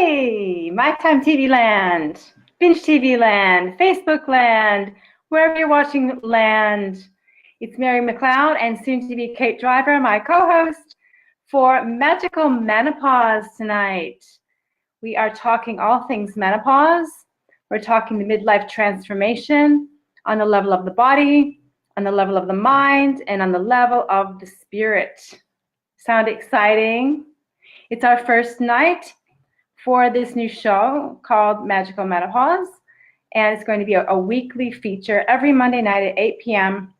Hey, My Time TV Land, Binge TV Land, Facebook Land, wherever you're watching land. It's Mary McLeod and soon to be Kate Driver, my co-host for Magical Menopause tonight. We are talking all things menopause. We're talking the midlife transformation on the level of the body, on the level of the mind, and on the level of the spirit. Sound exciting? It's our first night for this new show called Magical Menopause, and it's going to be a weekly feature every Monday night at 8 p.m.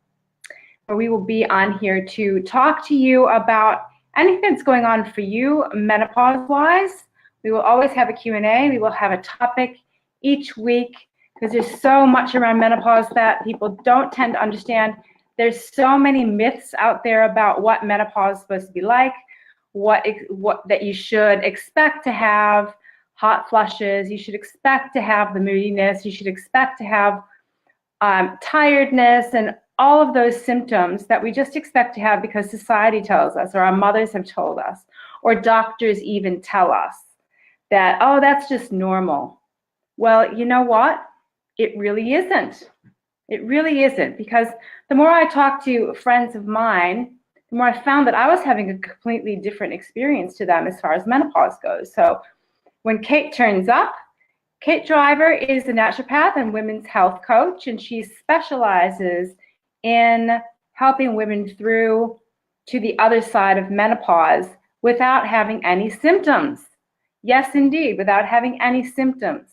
where we will be on here to talk to you about anything that's going on for you menopause-wise. We will always have a Q&A. We will have a topic each week because there's so much around menopause that people don't tend to understand. There's so many myths out there about what menopause is supposed to be like, what that you should expect to have hot flushes, you should expect to have the moodiness, you should expect to have tiredness and all of those symptoms that we just expect to have because society tells us, or our mothers have told us, or doctors even tell us that, oh, that's just normal. Well, you know what? It really isn't. It really isn't, because the more I talk to friends of mine, the more I found that I was having a completely different experience to them as far as menopause goes. So when Kate turns up, Kate Driver is a naturopath and women's health coach, and she specializes in helping women through to the other side of menopause without having any symptoms. Yes, indeed, without having any symptoms.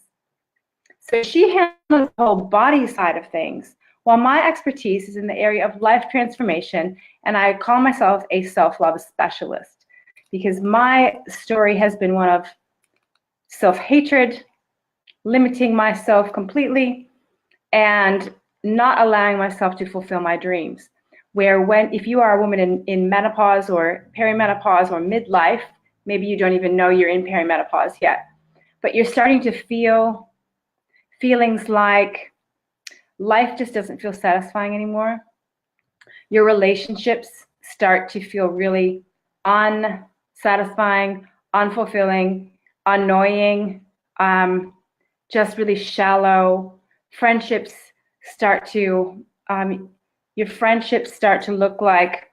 So she handles the whole body side of things, while my expertise is in the area of life transformation, and I call myself a self-love specialist because my story has been one of self-hatred, limiting myself completely, and not allowing myself to fulfill my dreams. Where if you are a woman in menopause or perimenopause or midlife, maybe you don't even know you're in perimenopause yet, but you're starting to feel feelings like life just doesn't feel satisfying anymore. Your relationships start to feel really unsatisfying, unfulfilling, annoying, just really shallow. Friendships start to, your friendships start to look like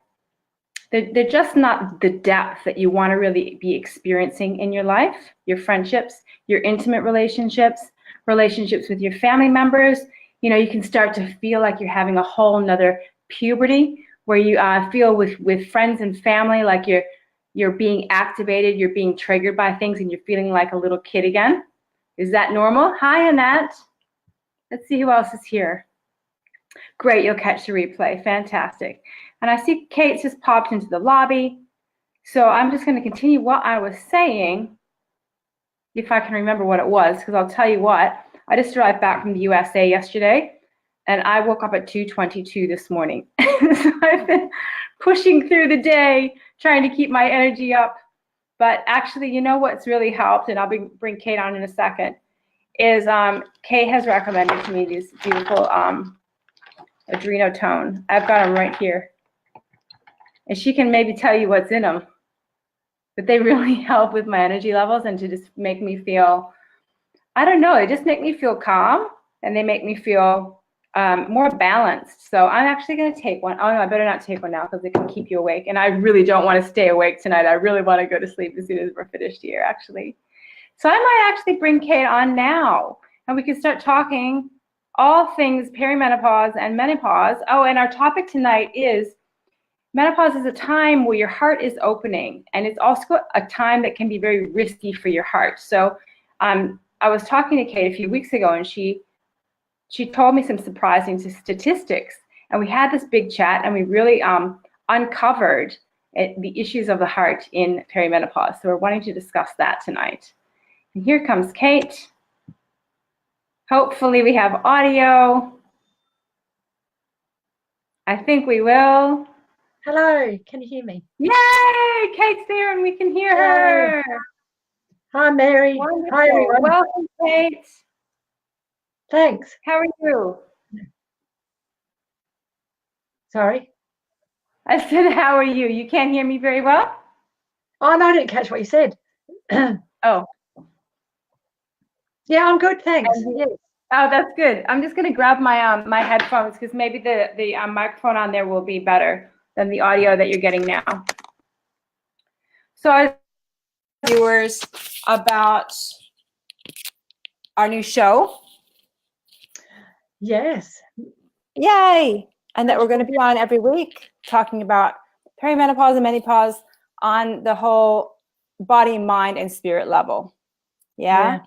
they're just not the depth that you want to really be experiencing in your life. Your friendships, your intimate relationships, relationships with your family members. You know, you can start to feel like you're having a whole nother puberty where you feel with friends and family like you're being activated, you're being triggered by things, and you're feeling like a little kid again. Is that normal? Hi, Annette. Let's see who else is here. Great, you'll catch the replay. Fantastic. And I see Kate just popped into the lobby. So I'm just going to continue what I was saying, if I can remember what it was, because I'll tell you what. I just arrived back from the USA yesterday, and I woke up at 2:22 this morning. So I've been pushing through the day, trying to keep my energy up. But actually, you know what's really helped, and I'll bring Kate on in a second, is Kate has recommended to me these beautiful adrenotone. I've got them right here. And she can maybe tell you what's in them. But they really help with my energy levels and to just make me feel, I don't know, they just make me feel calm, and they make me feel more balanced. So I'm actually going to take one. Oh, no, I better not take one now because it can keep you awake. And I really don't want to stay awake tonight. I really want to go to sleep as soon as we're finished here, actually. So I might actually bring Kate on now, and we can start talking all things perimenopause and menopause. Oh, and our topic tonight is menopause is a time where your heart is opening, and it's also a time that can be very risky for your heart. So I was talking to Kate a few weeks ago, and she told me some surprising statistics, and we had this big chat, and we really uncovered the issues of the heart in perimenopause. So we're wanting to discuss that tonight. And here comes Kate. Hopefully we have audio. I think we will. Hello, can you hear me? Yay! Kate's there and we can hear her. Hi, Mary. Wonderful. Hi, everyone. Welcome, Kate. Thanks. How are you? Sorry? I said, how are you? You can't hear me very well? Oh, no, I didn't catch what you said. Oh. Yeah, I'm good, thanks. And Yes. oh, that's good. I'm just going to grab my headphones because maybe the microphone on there will be better than the audio that you're getting now. So I viewers about our new show. Yes. Yay! And that we're going to be on every week talking about perimenopause and menopause on the whole body, mind, and spirit level. Yeah?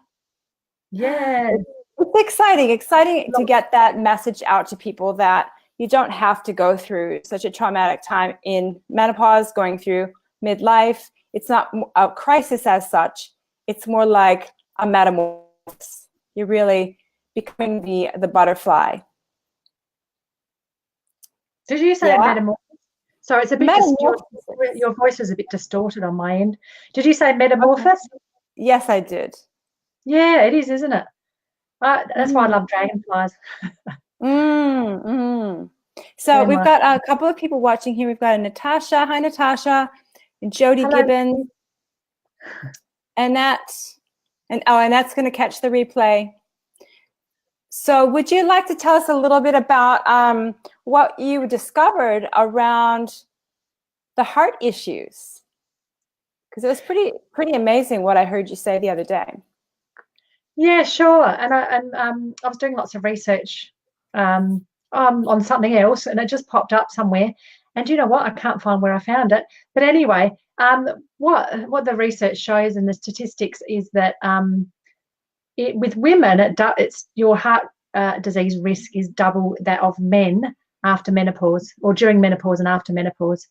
Yeah. It's exciting to get that message out to people that you don't have to go through such a traumatic time in menopause, going through midlife. It's not a crisis as such. It's more like a metamorphosis. You're really becoming the butterfly. Did you say Yeah? metamorphosis? So it's a bit your voice was a bit distorted on my end. Did you say metamorphosis? Okay. Yes, I did. Yeah, it is, isn't it? That's why I love dragonflies. So we've got a couple of people watching here. We've got Natasha. Hi, Natasha. And Jody Hello. Gibbons. And that's going to catch the replay. So would you like to tell us a little bit about what you discovered around the heart issues? Because it was pretty amazing what I heard you say the other day. Yeah, sure. And I was doing lots of research on something else, and it just popped up somewhere. And you know what? I can't find where I found it. But anyway, what the research shows and the statistics is that with women, it's your heart disease risk is double that of men after menopause, or during menopause and after menopause.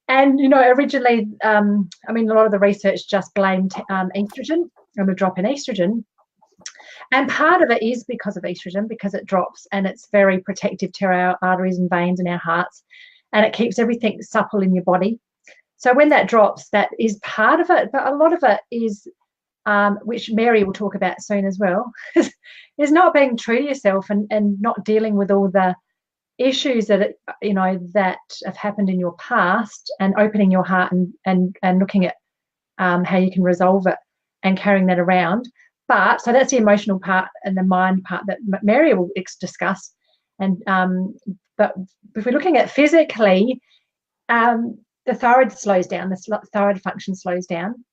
And originally, a lot of the research just blamed estrogen and a drop in estrogen. And part of it is because of estrogen, because it drops and it's very protective to our arteries and veins and our hearts, and it keeps everything supple in your body. So when that drops, that is part of it. But a lot of it is, which Mary will talk about soon as well, is not being true to yourself and not dealing with all the issues that that have happened in your past, and opening your heart and looking at how you can resolve it and carrying that around. But so that's the emotional part and the mind part that Mary will discuss. And but if we're looking at physically, the thyroid slows down. The thyroid function slows down.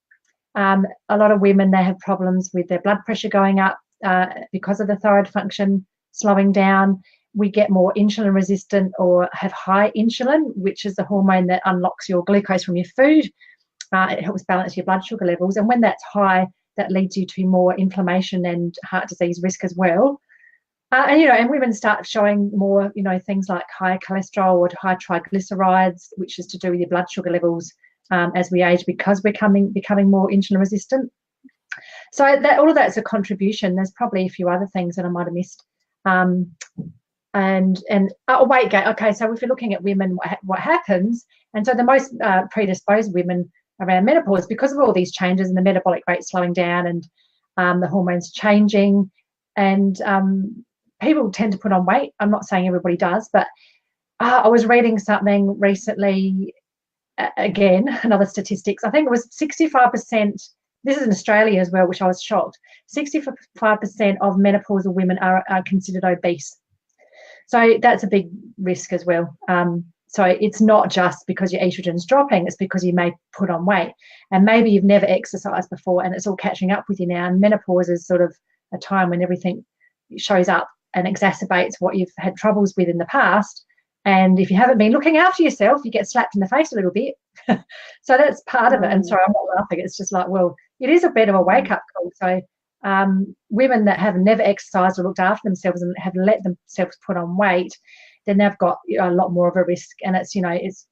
A lot of women, they have problems with their blood pressure going up because of the thyroid function slowing down. We get more insulin resistant or have high insulin, which is the hormone that unlocks your glucose from your food. It helps balance your blood sugar levels. And when that's high, that leads you to more inflammation and heart disease risk as well. And women start showing more, things like high cholesterol or high triglycerides, which is to do with your blood sugar levels as we age, because we're becoming more insulin resistant. So that all of that's a contribution. There's probably a few other things that I might have missed. Weight gain. Okay, so if you're looking at women, what happens? And so the most predisposed women around menopause, because of all these changes and the metabolic rate slowing down and the hormones changing, and people tend to put on weight. I'm not saying everybody does, but I was reading something recently, again, another statistics. I think it was 65%. This is in Australia as well, which I was shocked. 65% of menopausal women are considered obese. So that's a big risk as well. So it's not just because your estrogen is dropping, it's because you may put on weight. And maybe you've never exercised before and it's all catching up with you now. And menopause is sort of a time when everything shows up and exacerbates what you've had troubles with in the past. And if you haven't been looking after yourself, you get slapped in the face a little bit. So that's part of it. And sorry, I'm not laughing. It's just like, well, it is a bit of a wake-up call. So women that have never exercised or looked after themselves and have let themselves put on weight, then they've got a lot more of a risk. And it's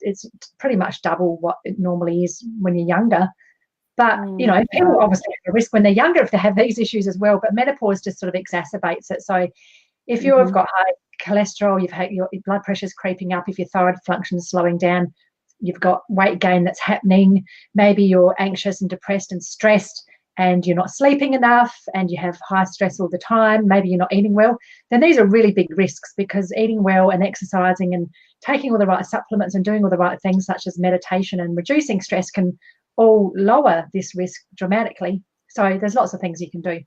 it's pretty much double what it normally is when you're younger. But people obviously have a risk when they're younger if they have these issues as well. But menopause just sort of exacerbates it. So if you've got high cholesterol, you've had your blood pressure's creeping up, if your thyroid function is slowing down, you've got weight gain that's happening, maybe you're anxious and depressed and stressed, and you're not sleeping enough, and you have high stress all the time, maybe you're not eating well, then these are really big risks, because eating well and exercising and taking all the right supplements and doing all the right things such as meditation and reducing stress can all lower this risk dramatically. So there's lots of things you can do.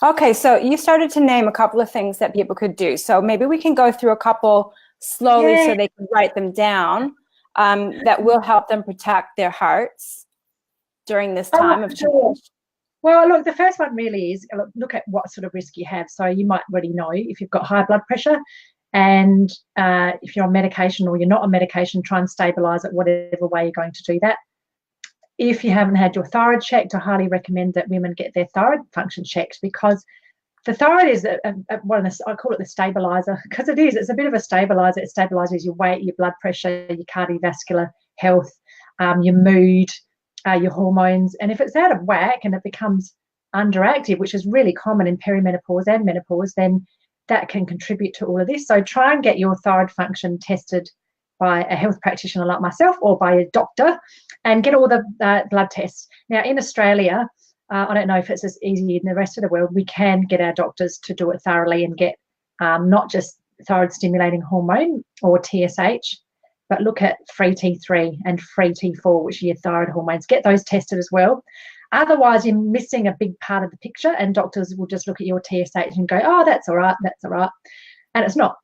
Okay, so you started to name a couple of things that people could do. So maybe we can go through a couple slowly so they can write them down, that will help them protect their hearts during this time of change. Well, look, the first one really is look at what sort of risk you have. So you might already know if you've got high blood pressure, and if you're on medication or you're not on medication, try and stabilise it whatever way you're going to do that. If you haven't had your thyroid checked, I highly recommend that women get their thyroid function checked, because the thyroid is one of the, I call it the stabilizer, because it is. It's a bit of a stabilizer. It stabilizes your weight, your blood pressure, your cardiovascular health, your mood, your hormones. And if it's out of whack and it becomes underactive, which is really common in perimenopause and menopause, then that can contribute to all of this. So try and get your thyroid function tested by a health practitioner like myself or by a doctor, and get all the blood tests. Now, in Australia, I don't know if it's as easy in the rest of the world, we can get our doctors to do it thoroughly and get not just thyroid stimulating hormone or TSH, but look at free T3 and free T4, which are your thyroid hormones. Get those tested as well. Otherwise, you're missing a big part of the picture, and doctors will just look at your TSH and go, oh, that's all right, that's all right. And it's not.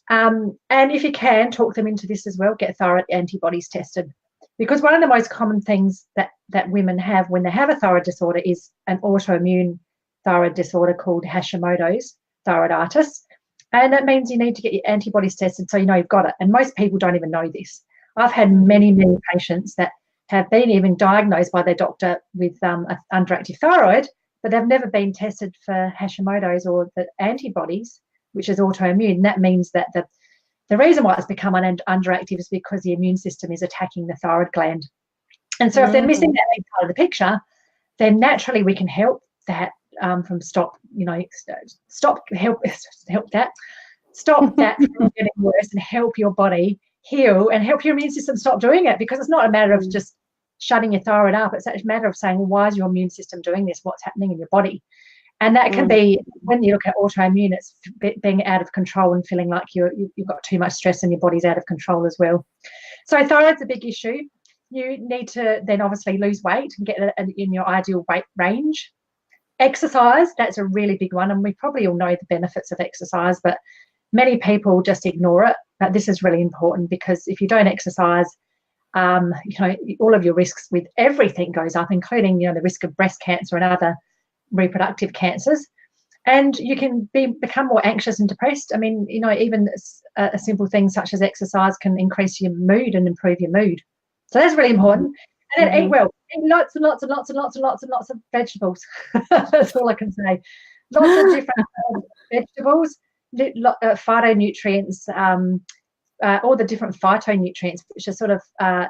And if you can, talk them into this as well, get thyroid antibodies tested. Because one of the most common things that women have when they have a thyroid disorder is an autoimmune thyroid disorder called Hashimoto's thyroiditis. And that means you need to get your antibodies tested so you know you've got it. And most people don't even know this. I've had many, many patients that have been even diagnosed by their doctor with an underactive thyroid, but they've never been tested for Hashimoto's or the antibodies, which is autoimmune. That means that the reason why it's become underactive is because the immune system is attacking the thyroid gland. And so if they're missing that big part of the picture, then naturally we can help that stop that from getting worse, and help your body heal and help your immune system stop doing it. Because it's not a matter of just shutting your thyroid up. It's a matter of saying, well, why is your immune system doing this? What's happening in your body? And that can be, when you look at autoimmune, it's being out of control and feeling like you've got too much stress and your body's out of control as well. So thyroid's a big issue. You need to then obviously lose weight and get it in your ideal weight range. Exercise, that's a really big one, and we probably all know the benefits of exercise, but many people just ignore it. But this is really important, because if you don't exercise, all of your risks with everything goes up, including the risk of breast cancer and other reproductive cancers, and you can become more anxious and depressed. I mean, even a simple thing such as exercise can increase your mood and improve your mood. So that's really important. And then eat well. Eat lots and lots and lots and lots and lots and lots of vegetables. That's all I can say. Lots of different vegetables, phytonutrients, all the different phytonutrients, which are sort of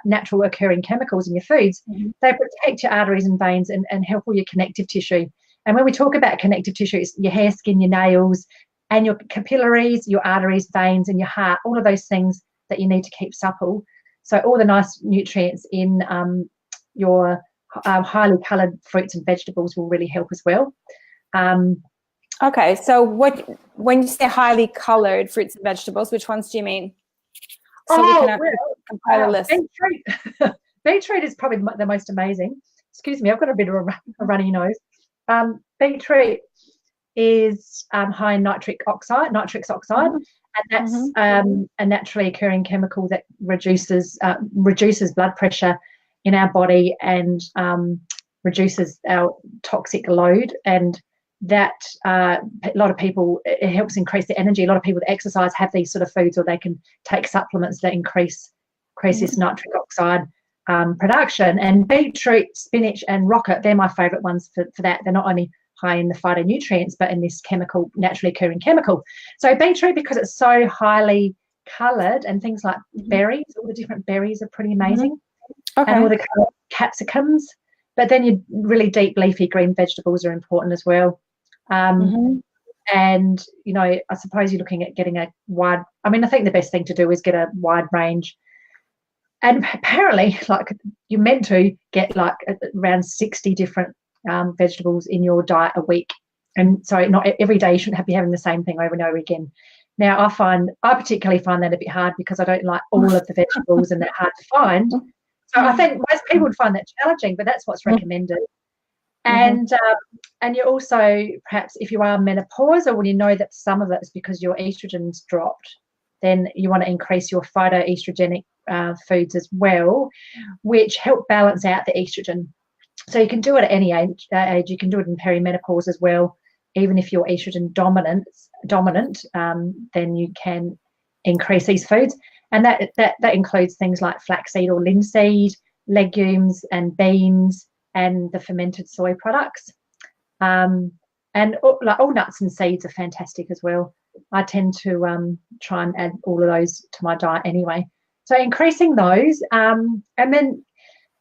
natural occurring chemicals in your foods. They protect your arteries and veins and help all your connective tissue. And when we talk about connective tissue, it's your hair, skin, your nails, and your capillaries, your arteries, veins, and your heart, all of those things that you need to keep supple. So all the nice nutrients in your highly coloured fruits and vegetables will really help as well. Okay, so when you say highly coloured fruits and vegetables, which ones do you mean? So we can compile a list. Beetroot is probably the most amazing. Excuse me, I've got a bit of a runny nose. Beetroot is high in nitric oxide, and that's a naturally occurring chemical that reduces blood pressure in our body and reduces our toxic load. And that a lot of people, it helps increase the energy. A lot of people that exercise have these sort of foods, or they can take supplements that increase this nitric oxide production. And beetroot, spinach, and rocket, they're my favourite ones for that. They're not only high in the phytonutrients, but in this chemical, naturally occurring chemical. So beetroot, because it's so highly coloured, and things like berries, all the different berries are pretty amazing. And all the capsicums. But then your really deep leafy green vegetables are important as well. And, I suppose you're looking at getting a wide, I think the best thing to do is get a wide range. And apparently, you're meant to get around 60 different vegetables in your diet a week. And so not every day you shouldn't be having the same thing over and over again. Now, I particularly find that a bit hard, because I don't like all of the vegetables and they're hard to find. So I think most people would find that challenging, but that's what's recommended. And you also, perhaps if you are menopausal, when you know that some of it is because your estrogen's dropped, then you want to increase your phytoestrogenic foods as well, which help balance out the estrogen. So you can do it at any age. You can do it in perimenopause as well. Even if you're estrogen dominant, then you can increase these foods, and that includes things like flaxseed or linseed, legumes and beans, and the fermented soy products. And all nuts and seeds are fantastic as well. I tend to try and add all of those to my diet anyway. So increasing those, and then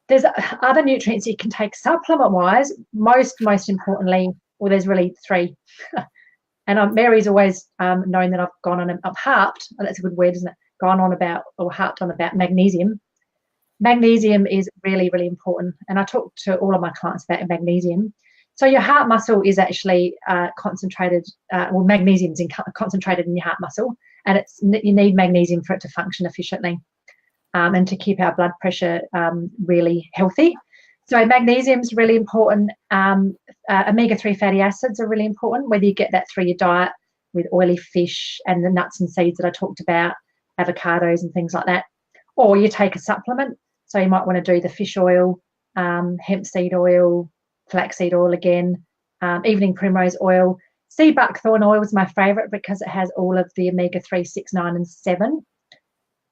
there's other nutrients you can take supplement-wise. Most importantly, well, there's really 3. And Mary's always known that I've gone on, I've harped, oh, that's a good word, isn't it? Gone on about, or harped on about magnesium. Magnesium is really, really important. And I talk to all of my clients about magnesium. So your heart muscle is actually concentrated, magnesium's concentrated in your heart muscle, and you need magnesium for it to function efficiently and to keep our blood pressure really healthy. So magnesium is really important. Omega-3 fatty acids are really important, whether you get that through your diet with oily fish and the nuts and seeds that I talked about, avocados and things like that, or you take a supplement. So you might want to do the fish oil, hemp seed oil, flaxseed oil again, evening primrose oil. Sea buckthorn oil is my favourite because it has all of the omega-3, 6, 9 and 7.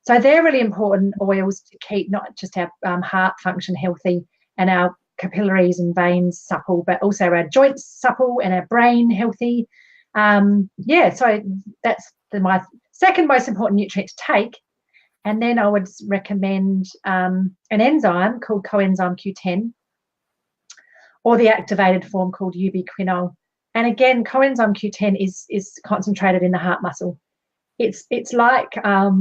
So they're really important oils to keep not just our heart function healthy and our capillaries and veins supple, but also our joints supple and our brain healthy. So that's my second most important nutrient to take. And then I would recommend an enzyme called coenzyme Q10, or the activated form called ubiquinol. And again, coenzyme Q10 is concentrated in the heart muscle. It's like a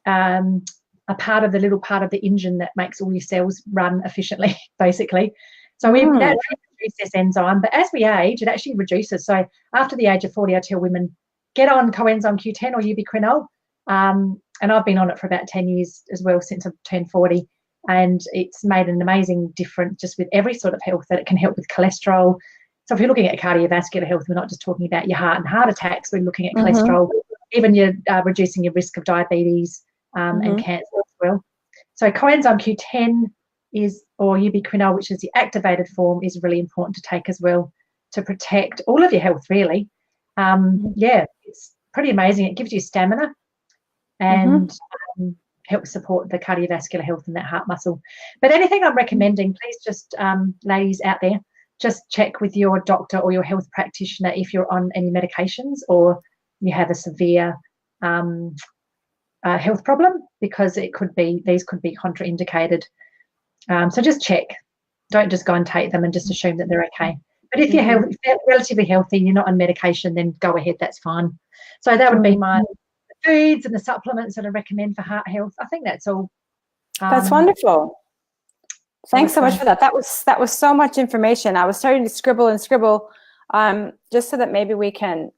little part of the engine that makes all your cells run efficiently, basically. So we naturally produce this enzyme, but as we age, it actually reduces. So after the age of 40, I tell women, get on coenzyme Q10 or ubiquinol. And I've been on it for about 10 years as well, since I've turned 40. And it's made an amazing difference just with every sort of health, that it can help with cholesterol. So if you're looking at cardiovascular health, we're not just talking about your heart and heart attacks, we're looking at cholesterol, even you're reducing your risk of diabetes and cancer as well. So coenzyme Q10 or ubiquinol, which is the activated form, is really important to take as well to protect all of your health, really. It's pretty amazing. It gives you stamina and helps support the cardiovascular health in that heart muscle. But anything I'm recommending, please just, ladies out there, just check with your doctor or your health practitioner if you're on any medications or you have a severe health problem, because these could be contraindicated. So just check. Don't just go and take them and just assume that they're okay. But if you're relatively healthy, you're not on medication, then go ahead, that's fine. So that would be my foods and the supplements that I recommend for heart health. I think that's all. That's wonderful. Thanks so much for that. That was so much information. I was starting to scribble, just so that maybe I can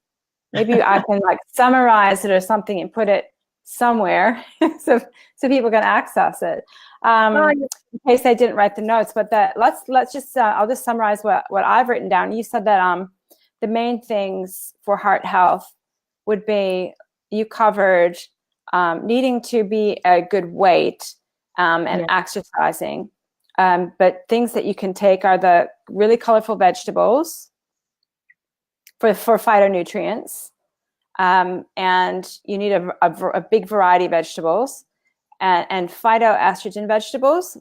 like summarize it or something and put it somewhere so people can access it. In case I didn't write the notes, but let's just I'll just summarize what I've written down. You said that the main things for heart health would be, you covered needing to be a good weight and exercising. But things that you can take are the really colorful vegetables for phytonutrients. And you need a big variety of vegetables and phytoestrogen vegetables.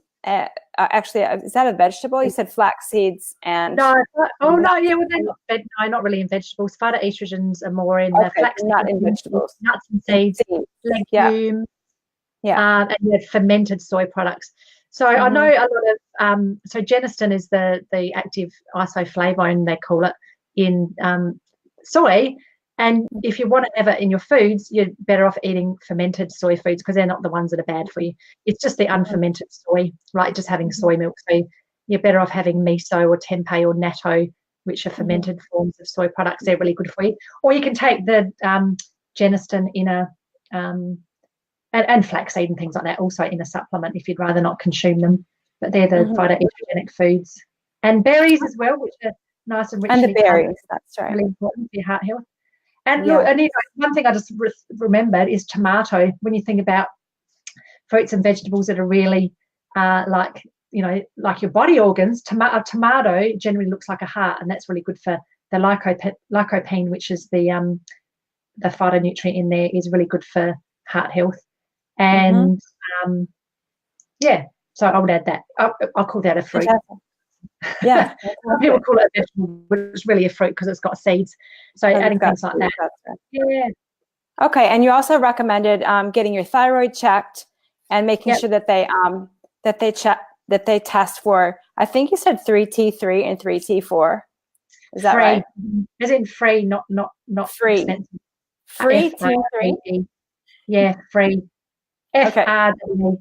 Actually, is that a vegetable? You said flax seeds and not really in vegetables. Phytoestrogens are more in the flax, not in vegetables. Nuts and seeds, legumes, and you have fermented soy products. So I know a lot of so genistein is the active isoflavone, they call it, in soy. And if you want to have it in your foods, you're better off eating fermented soy foods, because they're not the ones that are bad for you. It's just the unfermented soy, like just having soy milk. So you're better off having miso or tempeh or natto, which are fermented forms of soy products. They're really good for you. Or you can take the genistein in and flaxseed and things like that also in a supplement if you'd rather not consume them. But they're the phytoestrogenic foods. And berries as well, which are nice and richly And the berries, coloured, that's right. really important for your heart health. And Yeah. look, and one thing I just remembered is tomato. When you think about fruits and vegetables that are really like your body organs, a tomato generally looks like a heart, and that's really good for the lycopene, which is the phytonutrient in there, is really good for heart health. And yeah, so I would add that. I'll call that a fruit. Fantastic. Yeah. Some people call it a vegetable, but it's really a fruit because it's got seeds. So adding things like that. Right. Yeah. Okay, and you also recommended getting your thyroid checked and making sure that they test for. I think you said 3T3 and 3T4. Is that right? As in free, not free. Expensive. Free T3. Yeah, free. Okay. FRE.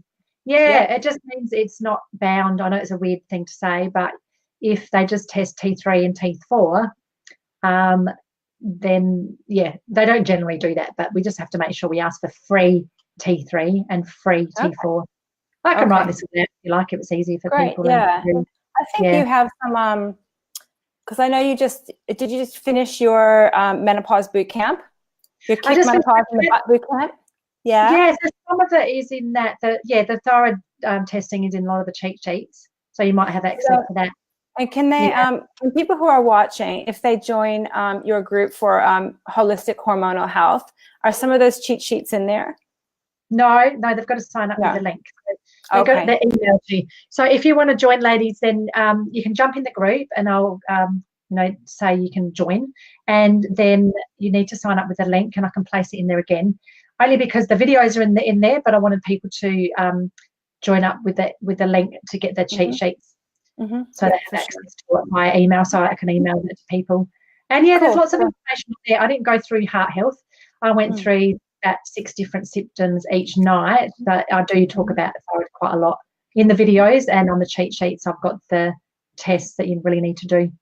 Yeah, it just means it's not bound. I know it's a weird thing to say, but if they just test T3 and T4, then they don't generally do that, but we just have to make sure we ask for free T3 and free T4. I can write this down if you like, if it's easier for people. Yeah. I think you have some, because I know did you just finish your menopause boot camp? Your Keep Menopause in the Butt boot camp? Yeah. Yeah, so some of it is in that. The thyroid testing is in a lot of the cheat sheets, so you might have access to that. And can they, can people who are watching, if they join your group for holistic hormonal health, are some of those cheat sheets in there? No, they've got to sign up with the link. So they've got the email to you. So if you want to join, ladies, then you can jump in the group, and I'll say you can join, and then you need to sign up with the link, and I can place it in there again, only because the videos are in there, but I wanted people to join up with the link to get the cheat sheets, so they have access to it via email, so I can email it to people. And there's lots of information there. I didn't go through heart health. I went through about 6 different symptoms each night, but I do talk about the thyroid quite a lot in the videos, and on the cheat sheets I've got the tests that you really need to do.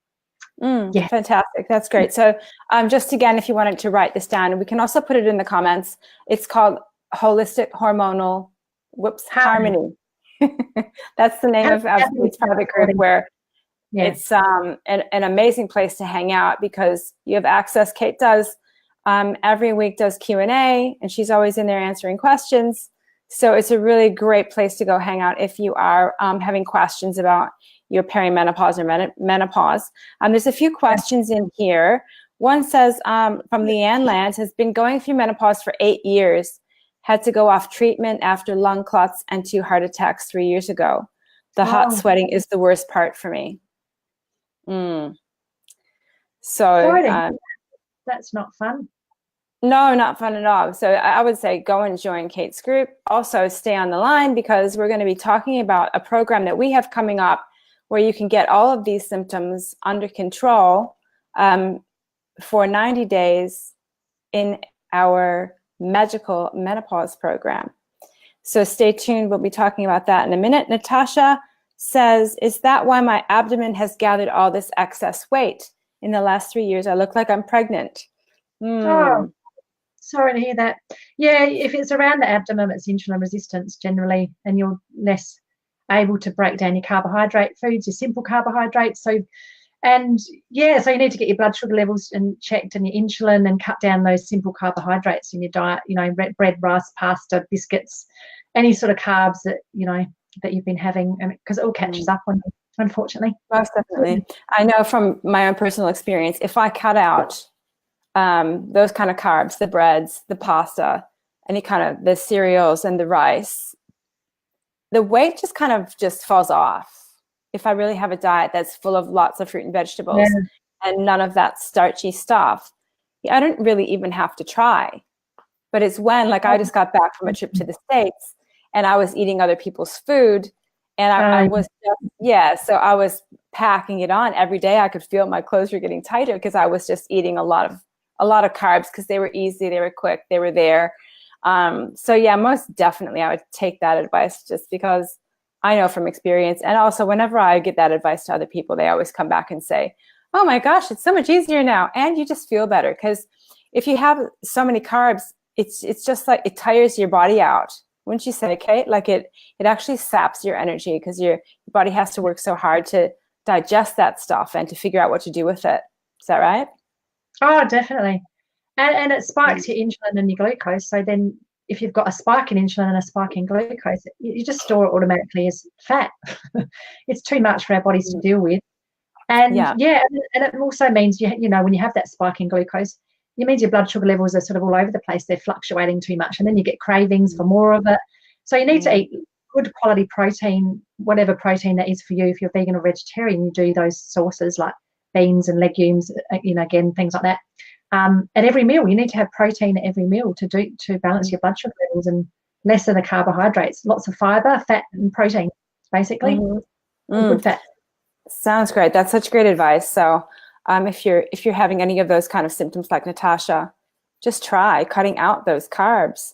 Fantastic. That's great. So just again, if you wanted to write this down, and we can also put it in the comments, it's called Holistic Hormonal Harmony. That's the name of Kate's private group, where it's an amazing place to hang out, because you have access. Kate does every week does Q&A, and she's always in there answering questions. So it's a really great place to go hang out if you are having questions about your perimenopause or menopause. There's a few questions in here. One says, from Leanne Land, has been going through menopause for 8 years, had to go off treatment after lung clots and 2 heart attacks 3 years ago. The hot sweating is the worst part for me. So that's not fun. No, not fun at all. So I would say go and join Kate's group. Also stay on the line, because we're going to be talking about a program that we have coming up where you can get all of these symptoms under control for 90 days in our magical menopause program. So stay tuned. We'll be talking about that in a minute. Natasha says, is that why my abdomen has gathered all this excess weight? In the last 3 years, I look like I'm pregnant. Oh, sorry to hear that. Yeah, if it's around the abdomen, it's insulin resistance generally, and you're less able to break down your carbohydrate foods, your simple carbohydrates. So you need to get your blood sugar levels checked, and your insulin, and cut down those simple carbohydrates in your diet. Bread, rice, pasta, biscuits, any sort of carbs that that you've been having, and because it all catches up on you, unfortunately. Most definitely. I know from my own personal experience, if I cut out those kind of carbs, the breads, the pasta, any kind of the cereals and the rice, the weight just falls off. If I really have a diet that's full of lots of fruit and vegetables and none of that starchy stuff, I don't really even have to try. But it's when, I just got back from a trip to the States, and I was eating other people's food, and I was so I was packing it on every day. I could feel my clothes were getting tighter because I was just eating a lot of carbs, because they were easy, they were quick, they were there. Most definitely I would take that advice, just because I know from experience. And also, whenever I get that advice to other people, they always come back and say, oh my gosh, it's so much easier now. And you just feel better, because if you have so many carbs, it's just like it tires your body out. Wouldn't you say, Kate? It actually saps your energy, because your body has to work so hard to digest that stuff and to figure out what to do with it. Is that right? Oh, definitely. And it spikes your insulin and your glucose. So then if you've got a spike in insulin and a spike in glucose, you just store it automatically as fat. It's too much for our bodies to deal with. And and it also means, you know, when you have that spike in glucose, it means your blood sugar levels are sort of all over the place. They're fluctuating too much, and then you get cravings for more of it. So you need to eat good quality protein, whatever protein that is for you. If you're vegan or vegetarian, you do those sources like beans and legumes, you know, again, things like that. At every meal, you need to have protein at every meal to balance your blood sugar levels, and less of the carbohydrates, lots of fiber, fat, and protein, basically. Good fat. Sounds great. That's such great advice. So if you're having any of those kind of symptoms like Natasha, just try cutting out those carbs.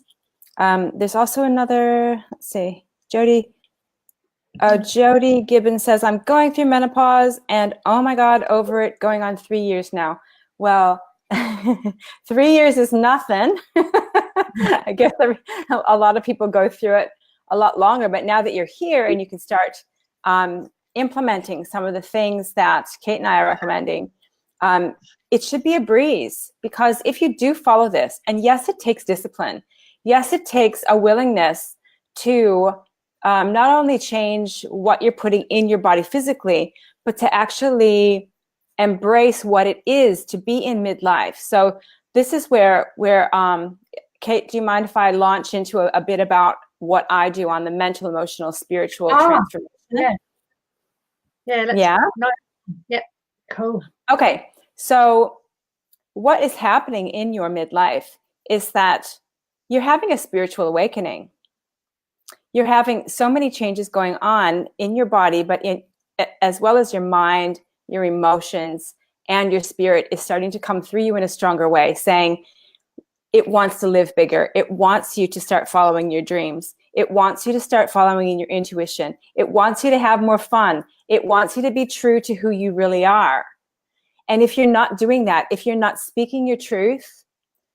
There's also another, let's see, Jody Gibbons says, I'm going through menopause and oh my God, over it, going on 3 years now. Well, 3 years is nothing. I guess a lot of people go through it a lot longer, but now that you're here and you can start implementing some of the things that Kate and I are recommending, it should be a breeze, because if you do follow this, and yes, it takes discipline. Yes, it takes a willingness to not only change what you're putting in your body physically, but to actually embrace what it is to be in midlife. So this is where Kate, do you mind if I launch into a bit about what I do on the mental, emotional, spiritual transformation? Yeah. Cool. Okay. So what is happening in your midlife is that you're having a spiritual awakening. You're having so many changes going on in your body, but as well as your mind, your emotions, and your spirit is starting to come through you in a stronger way, saying it wants to live bigger. It wants you to start following your dreams. It wants you to start following your intuition. It wants you to have more fun. It wants you to be true to who you really are. And if you're not doing that, if you're not speaking your truth,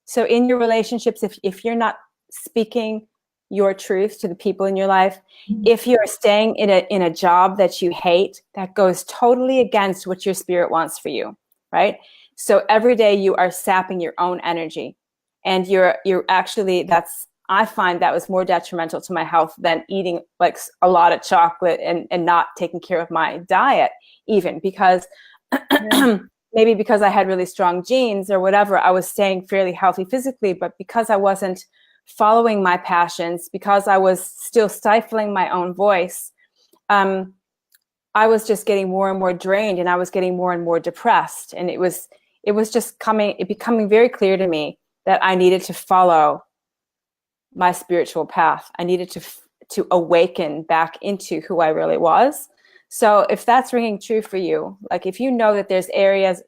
so in your relationships, if you're not speaking your truth to the people in your life, if you're staying in a job that you hate, that goes totally against what your spirit wants for you, right? So every day you are sapping your own energy, and you're actually, I find that was more detrimental to my health than eating like a lot of chocolate and not taking care of my diet, even because maybe because I had really strong genes or whatever, I was staying fairly healthy physically, but because I wasn't following my passions, because I was still stifling my own voice, I was just getting more and more drained, and I was getting more and more depressed. And it was just becoming very clear to me that I needed to follow my spiritual path. I needed to awaken back into who I really was. So if that's ringing true for you, like if you know that there's areas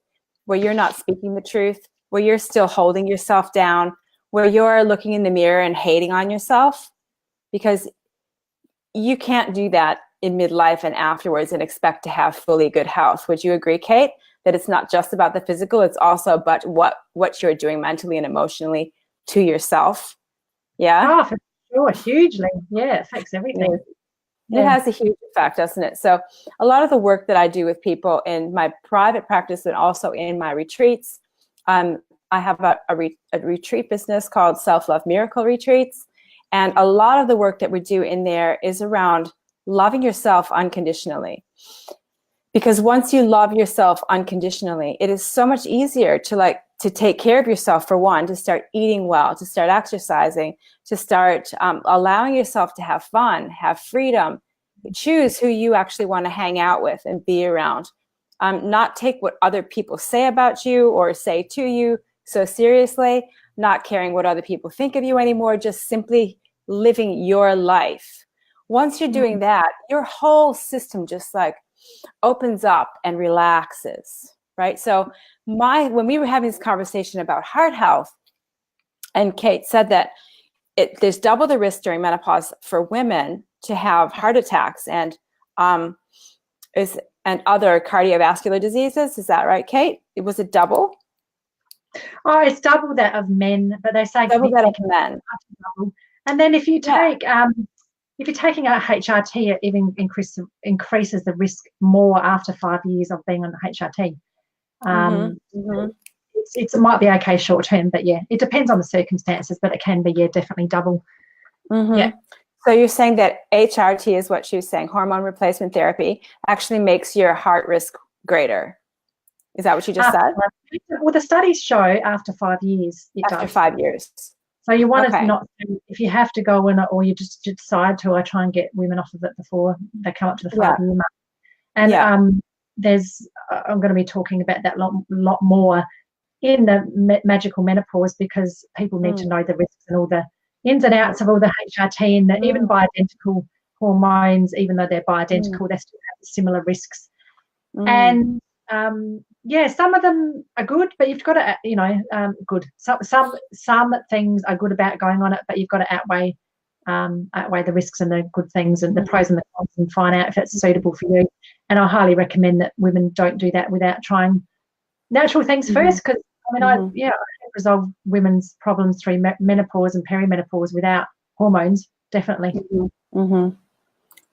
where you're not speaking the truth, where you're still holding yourself down, where you're looking in the mirror and hating on yourself, because you can't do that in midlife and afterwards and expect to have fully good health. Would you agree, Kate, that it's not just about the physical, it's also about what you're doing mentally and emotionally to yourself? Yeah? Oh, for sure, hugely. Yeah, it affects everything. It has a huge effect, doesn't it? So a lot of the work that I do with people in my private practice and also in my retreats, I have a retreat business called Self-Love Miracle Retreats. And a lot of the work that we do in there is around loving yourself unconditionally. Because once you love yourself unconditionally, it is so much easier to take care of yourself, for one, to start eating well, to start exercising, to start allowing yourself to have fun, have freedom, choose who you actually want to hang out with and be around. Not take what other people say about you or say to you so seriously, not caring what other people think of you anymore, just simply living your life. Once you're doing that, your whole system just like opens up and relaxes, right? So when we were having this conversation about heart health, and Kate said that there's double the risk during menopause for women to have heart attacks and other cardiovascular diseases. Is that right, Kate? Was it double? Oh, it's double that of men, but they say double that of men. And then if you take if you're taking a HRT, it even increases the risk more after 5 years of being on the HRT. It might be okay short term, but yeah, it depends on the circumstances, but it can be, yeah, definitely double. Yeah. So you're saying that HRT is what she was saying, hormone replacement therapy, actually makes your heart risk greater. Is that what you just said? Well, the studies show after 5 years it After does. 5 years. So you want to not, if you have to go in it, or you just decide to, I try and get women off of it before they come up to the 5-year mark. And there's, I'm going to be talking about that lot more in the magical menopause, because people need to know the risks and all the ins and outs of all the HRT and even bioidentical hormones. Even though they're bioidentical, they still have similar risks. And some of them are good, but you've got to, good. Some things are good about going on it, but you've got to outweigh the risks and the good things and the pros and the cons, and find out if it's suitable for you. And I highly recommend that women don't do that without trying natural things first, because I help resolve women's problems through menopause and perimenopause without hormones, definitely.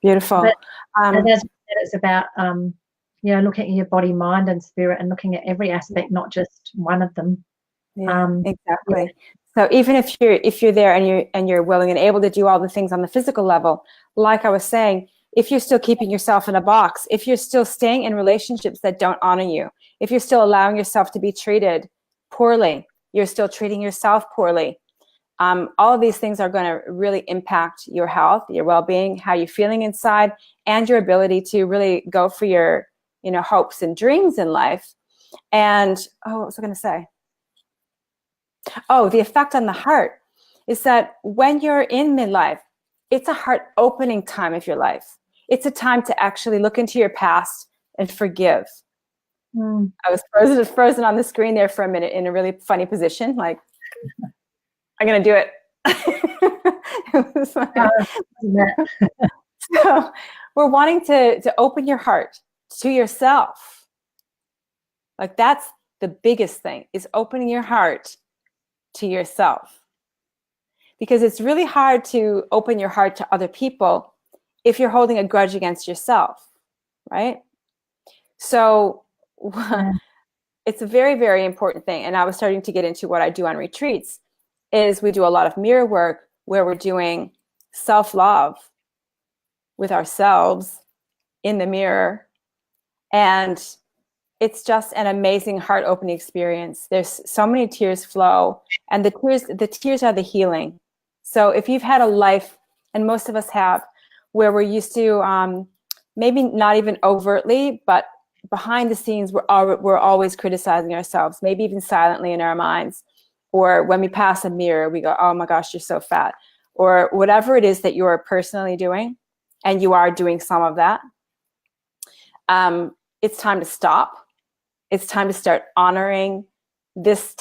Beautiful. But it's about looking at your body, mind, and spirit, and looking at every aspect, not just one of them. Exactly. So even if you're there and you're willing and able to do all the things on the physical level, like I was saying, if you're still keeping yourself in a box, if you're still staying in relationships that don't honor you, if you're still allowing yourself to be treated poorly, you're still treating yourself poorly, all of these things are going to really impact your health, your well-being, how you're feeling inside, and your ability to really go for your hopes and dreams in life. And what was I going to say? The effect on the heart is that when you're in midlife, it's a heart opening time of your life. It's a time to actually look into your past and forgive. I was frozen on the screen there for a minute in a really funny position, like, I'm going to do it. So we're wanting to open your heart to yourself. Like, that's the biggest thing, is opening your heart to yourself. Because it's really hard to open your heart to other people if you're holding a grudge against yourself, right? So it's a very, very important thing. And I was starting to get into what I do on retreats, is we do a lot of mirror work where we're doing self-love with ourselves in the mirror. And it's just an amazing heart-opening experience. There's so many tears flow, and the tears are the healing. So if you've had a life, and most of us have, where we're used to, maybe not even overtly, but behind the scenes, we're always criticizing ourselves, maybe even silently in our minds. Or when we pass a mirror, we go, oh my gosh, you're so fat. Or whatever it is that you are personally doing, and you are doing some of that. It's time to stop. It's time to start honoring this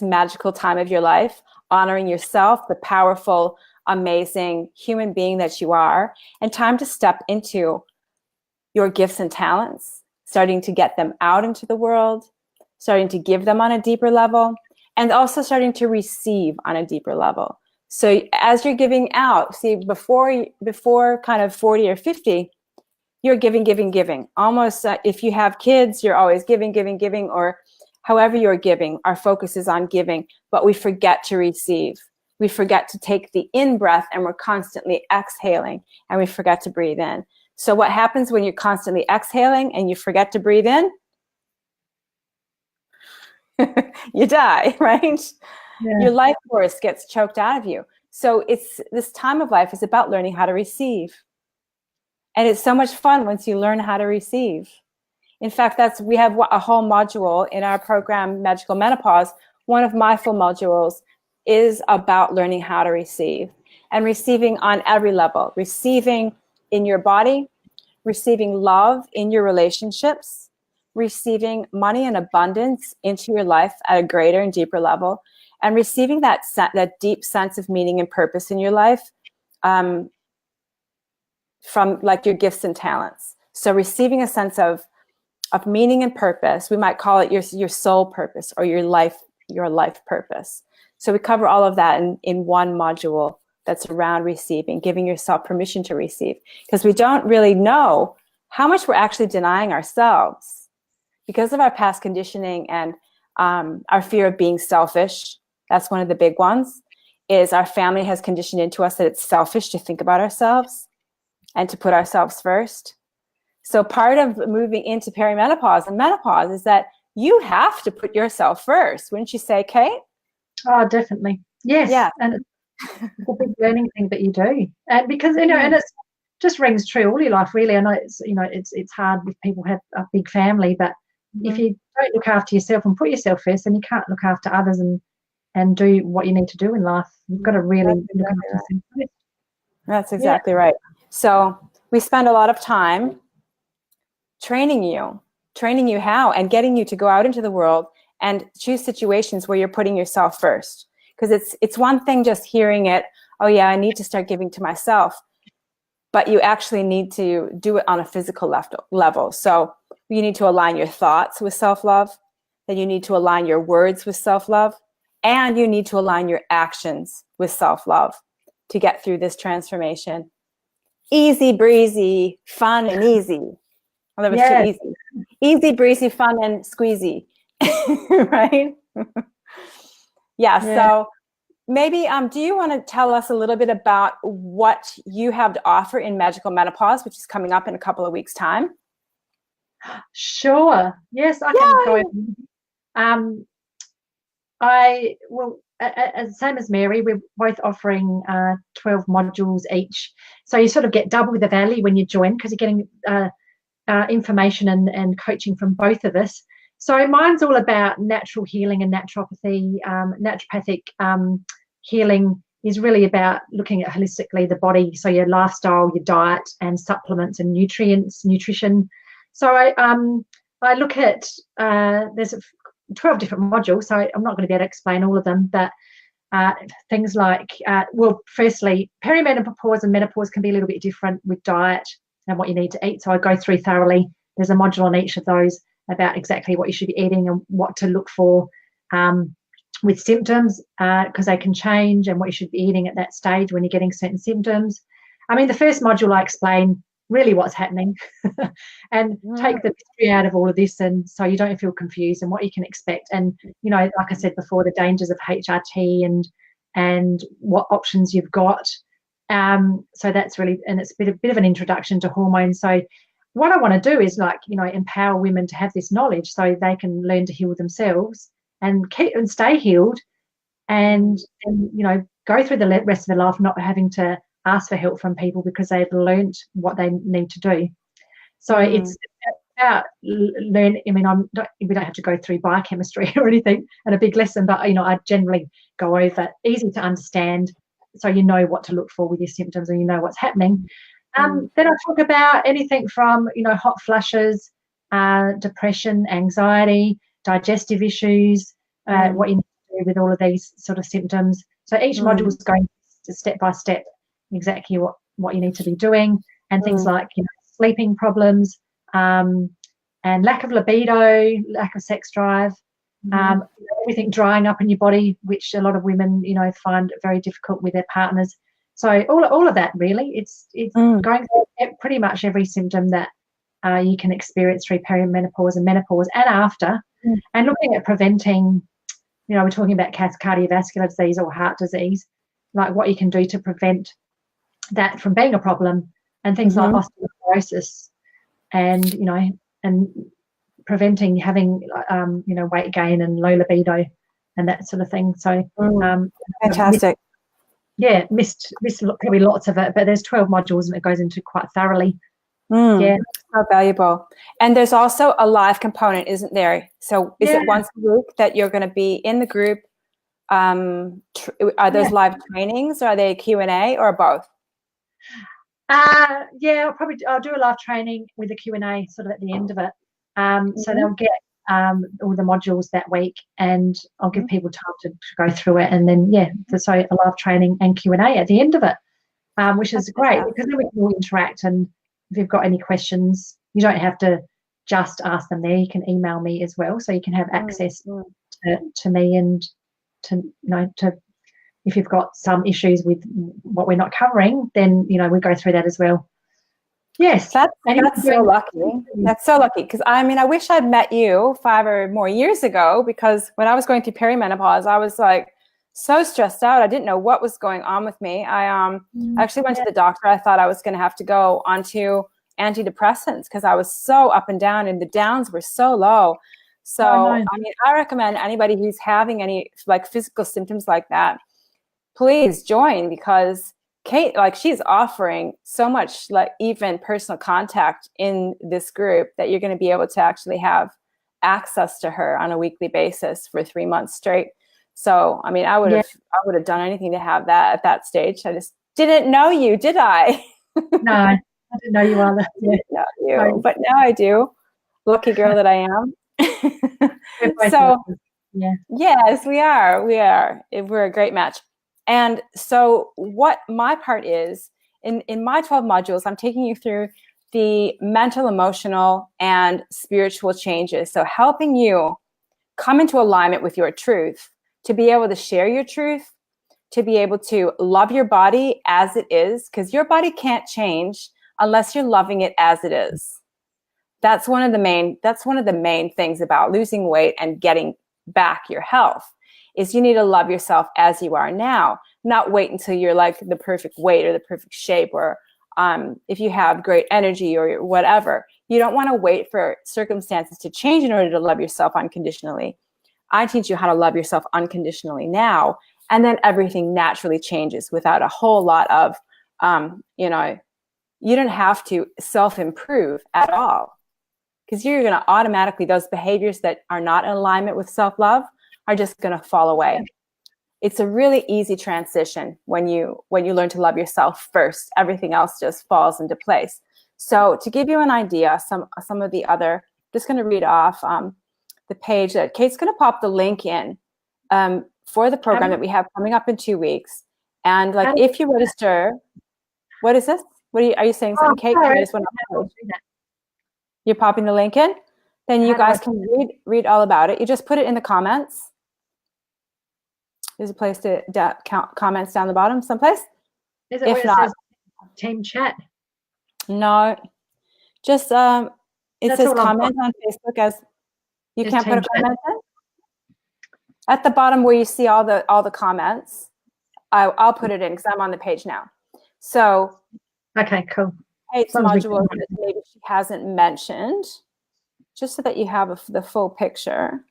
magical time of your life, honoring yourself, the powerful, amazing human being that you are, and time to step into your gifts and talents, starting to get them out into the world, starting to give them on a deeper level, and also starting to receive on a deeper level. So as you're giving out, see, before kind of 40 or 50, you're giving. Almost if you have kids, you're always giving, or however you're giving. Our focus is on giving, but we forget to receive. We forget to take the in-breath, and we're constantly exhaling, and we forget to breathe in. So what happens when you're constantly exhaling and you forget to breathe in? You die, right? Yeah. Your life force gets choked out of you. So this time of life is about learning how to receive. And it's so much fun once you learn how to receive. In fact, we have a whole module in our program, Magical Menopause. One of my full modules is about learning how to receive, and receiving on every level. Receiving in your body, receiving love in your relationships, receiving money and abundance into your life at a greater and deeper level, and receiving that deep sense of meaning and purpose in your life from like your gifts and talents. So receiving a sense of meaning and purpose, we might call it your soul purpose, or your life purpose. So we cover all of that in one module that's around receiving, giving yourself permission to receive, because we don't really know how much we're actually denying ourselves because of our past conditioning and our fear of being selfish. That's one of the big ones, is our family has conditioned into us that it's selfish to think about ourselves and to put ourselves first. So part of moving into perimenopause and menopause is that you have to put yourself first. Wouldn't you say, Kate? Oh, definitely. Yes. Yeah. And it's a big learning thing that you do. And because, and it's just rings true all your life, really. I know it's hard if people have a big family, but if you don't look after yourself and put yourself first, then you can't look after others and do what you need to do in life. You've got to really look after yourself first. That's exactly right. So we spend a lot of time training you how, and getting you to go out into the world and choose situations where you're putting yourself first. Because it's one thing just hearing it, oh yeah, I need to start giving to myself, but you actually need to do it on a physical level. So you need to align your thoughts with self-love, then you need to align your words with self-love, and you need to align your actions with self-love to get through this transformation. Easy breezy, fun and easy. Well, that was too easy. Easy breezy, fun and squeezy. Right? Yeah, so maybe do you want to tell us a little bit about what you have to offer in Magical Menopause, which is coming up in a couple of weeks' time? Sure. Yes, I can go. I will, same as Mary, we're both offering 12 modules each. So you sort of get double the value when you join, because you're getting information and coaching from both of us. So mine's all about natural healing and naturopathy. Naturopathic healing is really about looking at holistically the body, so your lifestyle, your diet, and supplements and nutrition. So I look at there's 12 different modules, so I'm not going to be able to explain all of them, but things like, well, firstly, perimenopause and menopause can be a little bit different with diet and what you need to eat. So I go through thoroughly. There's a module on each of those about exactly what you should be eating and what to look for with symptoms, because they can change, and what you should be eating at that stage when you're getting certain symptoms. I mean, the first module I explain really what's happening and take the mystery out of all of this, and so you don't feel confused and what you can expect. And, like I said before, the dangers of HRT and what options you've got. So that's really, and it's a bit of an introduction to hormones. So what I want to do is empower women to have this knowledge so they can learn to heal themselves and stay healed, and go through the rest of their life not having to ask for help from people because they've learned what they need to do. So it's about learn. I mean, we don't have to go through biochemistry or anything and a big lesson, but I generally go over easy to understand, so you know what to look for with your symptoms and you know what's happening. Then I talk about anything from hot flushes, depression, anxiety, digestive issues, what you need to do with all of these sort of symptoms. So each module is going step by step exactly what you need to be doing, and things like sleeping problems, and lack of libido, lack of sex drive, everything drying up in your body, which a lot of women find very difficult with their partners. So all of that, really, it's going through pretty much every symptom that you can experience through perimenopause and menopause and after, and looking at preventing. We're talking about cardiovascular disease or heart disease, like what you can do to prevent that from being a problem, and things like osteoporosis, and and preventing having weight gain and low libido and that sort of thing. So fantastic. Missed probably lots of it, but there's 12 modules and it goes into quite thoroughly. So valuable. And there's also a live component, isn't there? So is it once a week that you're going to be in the group? Are those live trainings? Or are they Q&A or both? I'll do a live training with a Q&A sort of at the end of it. So they'll get all the modules that week, and I'll give people time to go through it, and then so a live training and Q&A at the end of it, which is great, because then we can all interact. And if you've got any questions, you don't have to just ask them there. You can email me as well, so you can have access to me and to if you've got some issues with what we're not covering, then, you know, we go through that as well. Yes. That's so lucky. That's so lucky. Because I mean, I wish I'd met you 5 or more years ago, because when I was going through perimenopause, I was like so stressed out. I didn't know what was going on with me. I actually went to the doctor. I thought I was going to have to go onto antidepressants because I was so up and down, and the downs were so low. So, I mean, I recommend anybody who's having any like physical symptoms like that, please join, because Kate, like, she's offering so much, like, even personal contact in this group that you're going to be able to actually have access to her on a weekly basis for 3 months straight. So, I mean, I would have done anything to have that at that stage. I just didn't know you, did I? No, I didn't know you either. Yeah. Not you, but now I do. Lucky girl that I am. So, yes, we are. We're a great match. And so what my part is, in my 12 modules, I'm taking you through the mental, emotional, and spiritual changes. So helping you come into alignment with your truth, to be able to share your truth, to be able to love your body as it is, because your body can't change unless you're loving it as it is. That's one of the main things about losing weight and getting back your health, is you need to love yourself as you are now, not wait until you're like the perfect weight or the perfect shape, or if you have great energy or whatever. You don't want to wait for circumstances to change in order to love yourself unconditionally. I teach you how to love yourself unconditionally now, and then everything naturally changes without a whole lot of, you don't have to self-improve at all, because you're going to automatically, those behaviors that are not in alignment with self-love are just going to fall away. It's a really easy transition when you learn to love yourself first. Everything else just falls into place. So to give you an idea, some of the other, just going to read off the page that Kate's going to pop the link in for the program that we have coming up in 2 weeks. And like, if you register, what is this? Are you saying something, Kate? I just want to You're popping the link in? Then you guys can read all about it. You just put it in the comments. There's a place to count comments down the bottom someplace. Is it, if not, it says team chat? No. Just it says comment on Facebook, as you can't put a comment in. At the bottom where you see all the comments, I'll put it in because I'm on the page now. So okay, cool. Kate's module that maybe she hasn't mentioned, just so that you have the full picture,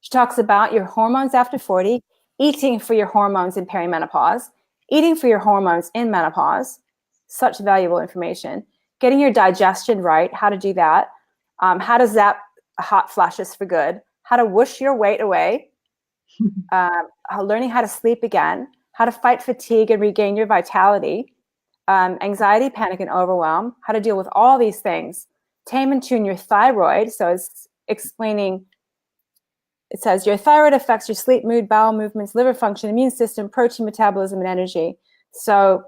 she talks about your hormones after 40, eating for your hormones in perimenopause, eating for your hormones in menopause, such valuable information, getting your digestion right, how to do that, how to zap hot flashes for good, how to whoosh your weight away, learning how to sleep again, how to fight fatigue and regain your vitality, anxiety, panic, and overwhelm, how to deal with all these things, tame and tune your thyroid. So it's explaining, it says your thyroid affects your sleep, mood, bowel movements, liver function, immune system, protein metabolism, and energy. So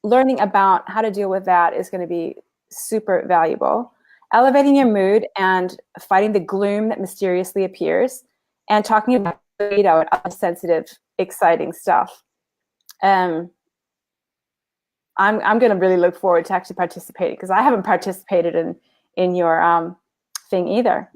learning about how to deal with that is going to be super valuable. Elevating your mood and fighting the gloom that mysteriously appears, and talking about libido and other sensitive, exciting stuff. I'm going to really look forward to actually participating, because I haven't participated in your thing either.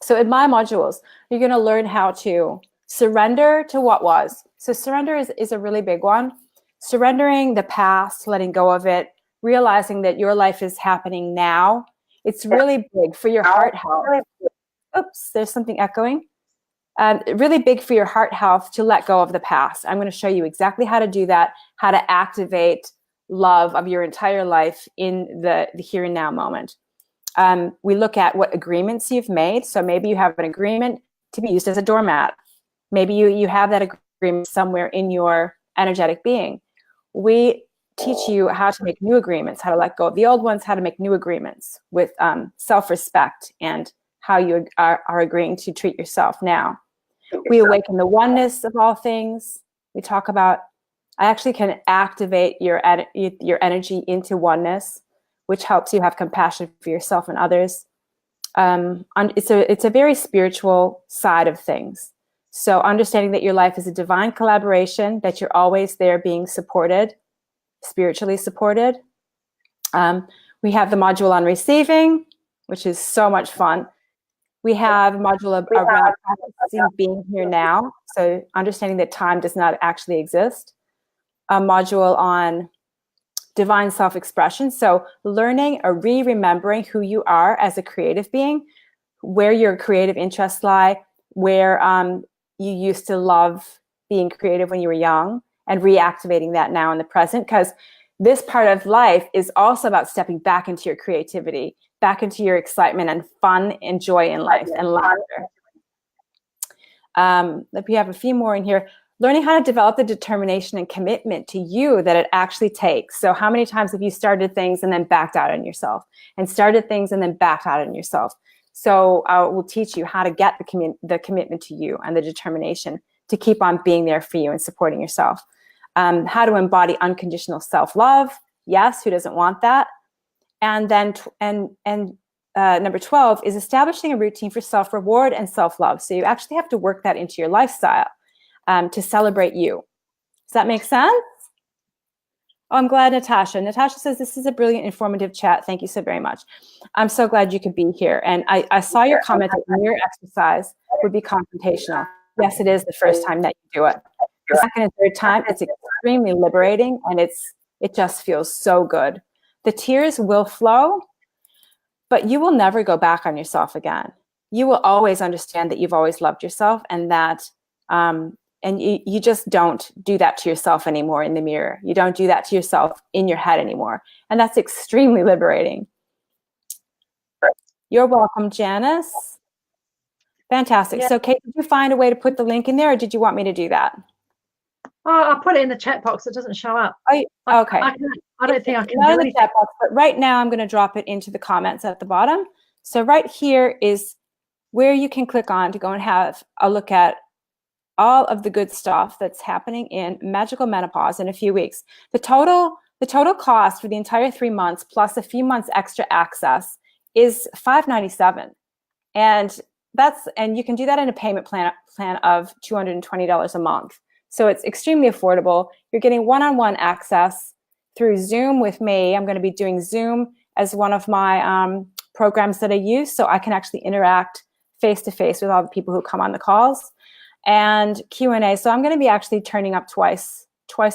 So in my modules, you're going to learn how to surrender to what was. So surrender is a really big one. Surrendering the past, letting go of it, realizing that your life is happening now. It's really big for your heart health. Oops, there's something echoing. Really big for your heart health to let go of the past. I'm going to show you exactly how to do that, how to activate love of your entire life in the here and now moment. We look at what agreements you've made. So maybe you have an agreement to be used as a doormat. Maybe you have that agreement somewhere in your energetic being. We teach you how to make new agreements, how to let go of the old ones, how to make new agreements with self-respect, and how you are agreeing to treat yourself now. We awaken the oneness of all things. We talk about, I actually can activate your energy into oneness, which helps you have compassion for yourself and others. It's a very spiritual side of things. So understanding that your life is a divine collaboration, that you're always there being supported, spiritually supported. We have the module on receiving, which is so much fun. We have a module around practicing being here now, so understanding that time does not actually exist. A module on divine self-expression, so learning or remembering who you are as a creative being, where your creative interests lie, where you used to love being creative when you were young, and reactivating that now in the present, because this part of life is also about stepping back into your creativity, back into your excitement and fun and joy in life and laughter. We have a few more in here. Learning how to develop the determination and commitment to you that it actually takes. So how many times have you started things and then backed out on yourself, and started things and then backed out on yourself? So we'll teach you how to get the commitment to you and the determination to keep on being there for you and supporting yourself. How to embody unconditional self-love. Yes, who doesn't want that? And then number 12 is establishing a routine for self-reward and self-love. So you actually have to work that into your lifestyle to celebrate you. Does that make sense? Oh, I'm glad, Natasha. Natasha says, this is a brilliant, informative chat. Thank you so very much. I'm so glad you could be here. And I saw your comment that mere exercise would be confrontational. Yes, it is the first time that you do it. The second and third time, it's extremely liberating, and it just feels so good. The tears will flow, but you will never go back on yourself again. You will always understand that you've always loved yourself, and that and you just don't do that to yourself anymore in the mirror. You don't do that to yourself in your head anymore. And that's extremely liberating. You're welcome, Janice. Fantastic. Yeah. So, Kate, did you find a way to put the link in there, or did you want me to do that? Oh, I'll put it in the chat box. It doesn't show up. Oh, okay. I don't think I can Not do in the anything. chat box, but right now I'm going to drop it into the comments at the bottom. So right here is where you can click on to go and have a look at all of the good stuff that's happening in Magical Menopause in a few weeks. The total cost for the entire 3 months plus a few months extra access is $597, and you can do that in a payment plan of $220 a month. So it's extremely affordable. You're getting one-on-one access through Zoom with me. I'm going to be doing Zoom as one of my programs that I use, so I can actually interact face-to-face with all the people who come on the calls, and Q&A. So I'm going to be actually turning up twice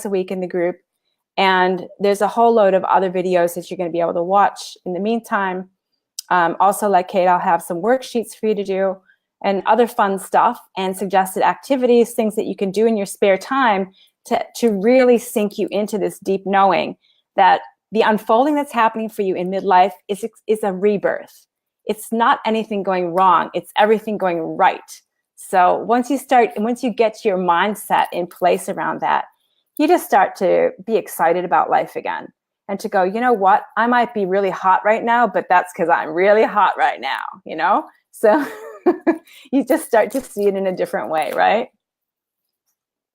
a week in the group, and there's a whole load of other videos that you're going to be able to watch in the meantime. Also, like Kate, I'll have some worksheets for you to do and other fun stuff and suggested activities, things that you can do in your spare time to really sink you into this deep knowing that the unfolding that's happening for you in midlife is a rebirth. It's not anything going wrong. It's everything going right. So once you get your mindset in place around that, you just start to be excited about life again and to go, you know what? I might be really hot right now, but that's because I'm really hot right now, you know? So you just start to see it in a different way, right?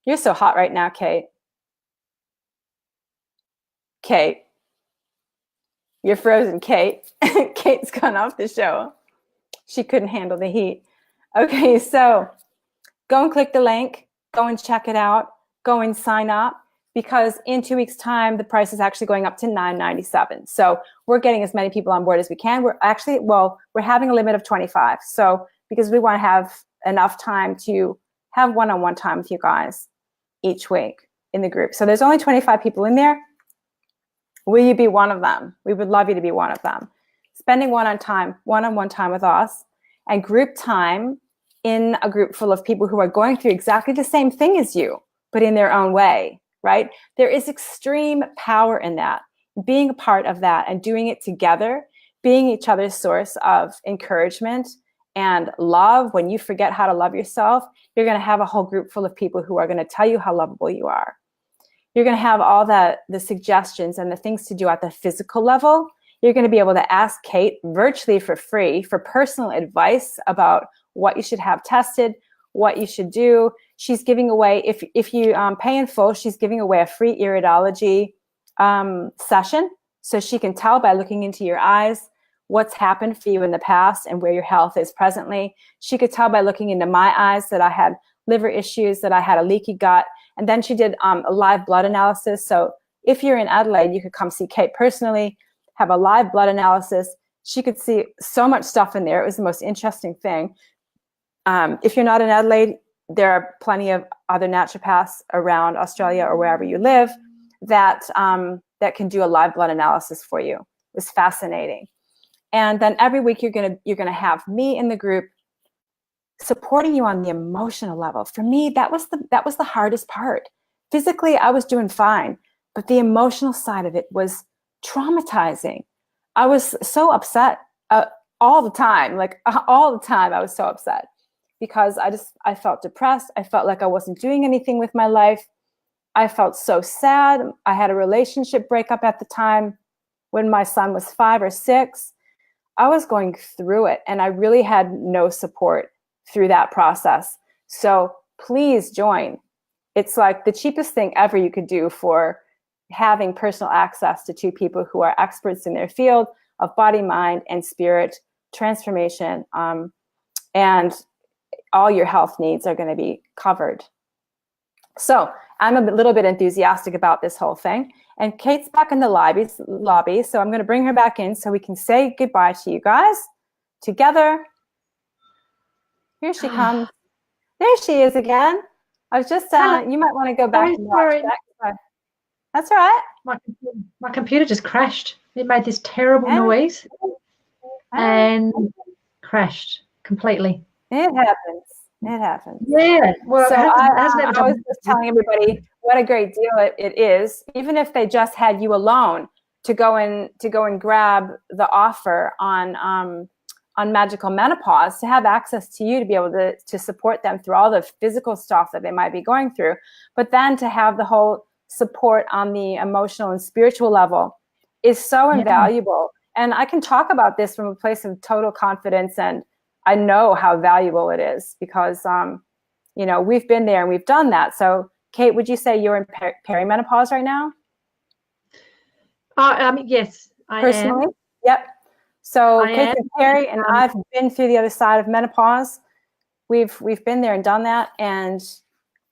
You're so hot right now, Kate. Kate. You're frozen, Kate. Kate's gone off the show. She couldn't handle the heat. Okay, so go and click the link. Go and check it out. Go and sign up, because in 2 weeks' time, the price is actually going up to $9.97. So we're getting as many people on board as we can. We're having a limit of 25. So because we want to have enough time to have one-on-one time with you guys each week in the group. So there's only 25 people in there. Will you be one of them? We would love you to be one of them. Spending one-on-one time with us, and group time in a group full of people who are going through exactly the same thing as you, but in their own way, right? There is extreme power in that, being a part of that and doing it together, being each other's source of encouragement and love. When you forget how to love yourself, you're going to have a whole group full of people who are going to tell you how lovable you are. You're going to have all the suggestions and the things to do at the physical level. You're going to be able to ask Kate virtually for free for personal advice about what you should have tested, what you should do. She's giving away, if you pay in full, she's giving away a free iridology session, so she can tell by looking into your eyes what's happened for you in the past and where your health is presently. She could tell by looking into my eyes that I had liver issues, that I had a leaky gut. And then she did a live blood analysis. So if you're in Adelaide, you could come see Kate personally, have a live blood analysis. She could see so much stuff in there. It was the most interesting thing. If you're not in Adelaide, there are plenty of other naturopaths around Australia or wherever you live that can do a live blood analysis for you. It was fascinating. And then every week you're gonna have me in the group supporting you on the emotional level. For me, that was the hardest part. Physically, I was doing fine, but the emotional side of it was traumatizing. I was so upset all the time, like all the time. I was so upset because I felt depressed. I felt like I wasn't doing anything with my life. I felt so sad. I had a relationship breakup at the time when my son was 5 or 6. I was going through it, and I really had no support through that process. So please join. It's like the cheapest thing ever you could do for having personal access to 2 people who are experts in their field of body, mind, and spirit transformation. And all your health needs are going to be covered. So I'm a little bit enthusiastic about this whole thing. And Kate's back in the lobby, so I'm going to bring her back in so we can say goodbye to you guys together. Here she comes. There she is again. I was just, you might want to go back and watch that. That's all right. My computer just crashed. It made this terrible noise and crashed completely. It happens. It happens. Yeah. Well, so I was just telling everybody what a great deal it is, even if they just had you alone to go and grab the offer on Magical Menopause, to have access to you, to be able to support them through all the physical stuff that they might be going through, but then to have the whole support on the emotional and spiritual level is so invaluable. And I can talk about this from a place of total confidence, and I know how valuable it is because, we've been there and we've done that. So, Kate, would you say you're in perimenopause right now? Yes, I personally am. Yep. So Kate and Perry and I've been through the other side of menopause. We've been there and done that, and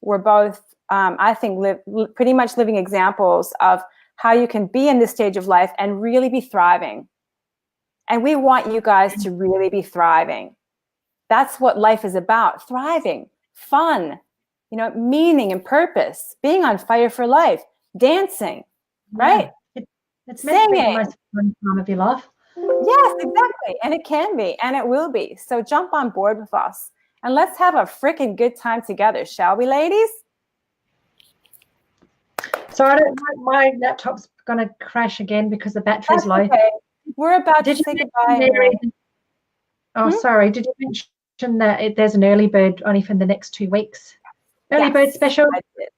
we're both, I think, pretty much living examples of how you can be in this stage of life and really be thriving. And we want you guys to really be thriving. That's what life is about: thriving, fun, meaning and purpose, being on fire for life, dancing, right? It's meant to be the most fun time of your life. Yes, exactly. And it can be, and it will be. So jump on board with us and let's have a freaking good time together, shall we, ladies? So my laptop's going to crash again because the battery's low. Okay. We're about to say goodbye. Sorry. Did you mention that there's an early bird only for the next 2 weeks? Early bird special?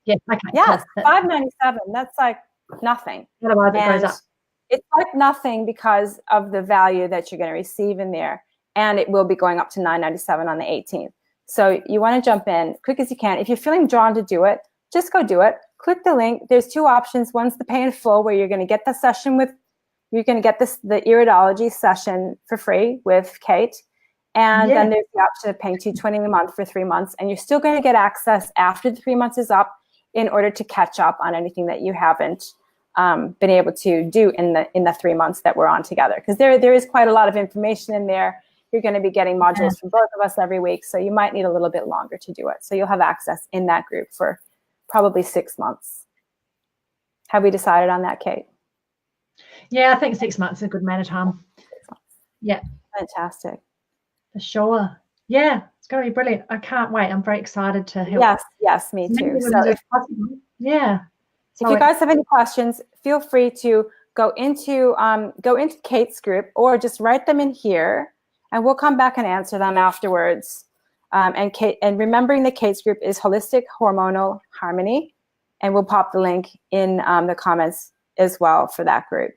Yes. Okay. Yes, $5.97. That's like nothing. Otherwise it goes up. It's like nothing because of the value that you're going to receive in there. And it will be going up to $9.97 on the 18th. So you want to jump in quick as you can. If you're feeling drawn to do it, just go do it. Click the link. There's 2 options. One's the pay in full, where you're going to get the session you're going to get the iridology session for free with Kate. And then there's the option of paying $220 a month for 3 months. And you're still going to get access after the 3 months is up in order to catch up on anything that you haven't been able to do in the 3 months that we're on together. Because there is quite a lot of information in there. You're going to be getting modules from both of us every week. So you might need a little bit longer to do it. So you'll have access in that group for probably 6 months. Have we decided on that, Kate? Yeah, I think 6 months is a good amount of time. Yeah. Fantastic. For sure. Yeah, it's going to be brilliant. I can't wait. I'm very excited to help. Yes, me too. So if you guys have any questions, feel free to go into Kate's group or just write them in here, and we'll come back and answer them afterwards. And remembering that Kate's group is Holistic Hormonal Harmony, and we'll pop the link in the comments as well for that group.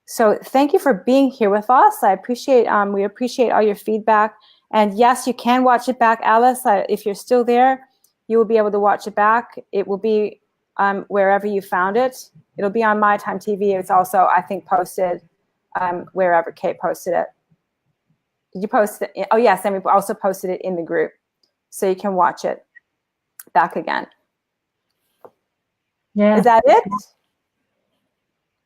So thank you for being here with us. We appreciate all your feedback. And yes, you can watch it back, Alice. If you're still there, you will be able to watch it back. It will be wherever you found it. It'll be on My Time TV. It's also, I think, posted wherever Kate posted it. Did you post it? Oh, yes. And we also posted it in the group, so you can watch it. back again. Yeah. Is that it?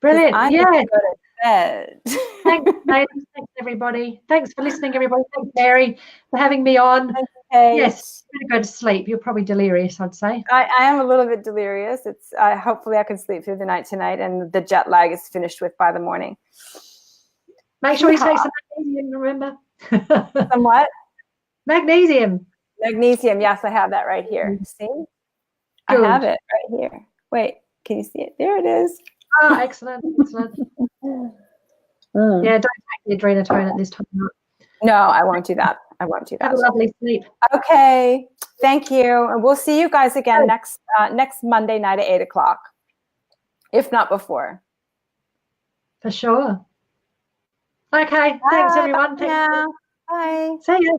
Brilliant. I Yeah. need to go to bed. Thanks, ladies. Thanks, everybody. Thanks for listening, everybody. Thanks, Mary, for having me on. Thank you, Kate. Yes, I'm going to go to sleep. You're probably delirious, I'd say. I am a little bit delirious. It's hopefully I can sleep through the night tonight, and the jet lag is finished with by the morning. Make sure you take some magnesium, remember? Somewhat. Magnesium. Magnesium. Yes, I have that right here. See? Good. I have it right here. Wait, can you see it? There it is. Ah, excellent. Excellent. Yeah, don't take the adrenatone at this time. No, I won't do that. I won't do Have a that. lovely sleep. Okay. Thank you. And we'll see you guys again next Monday night at 8 o'clock, if not before. For sure. Okay. Thanks, everyone. Bye. Bye. See you.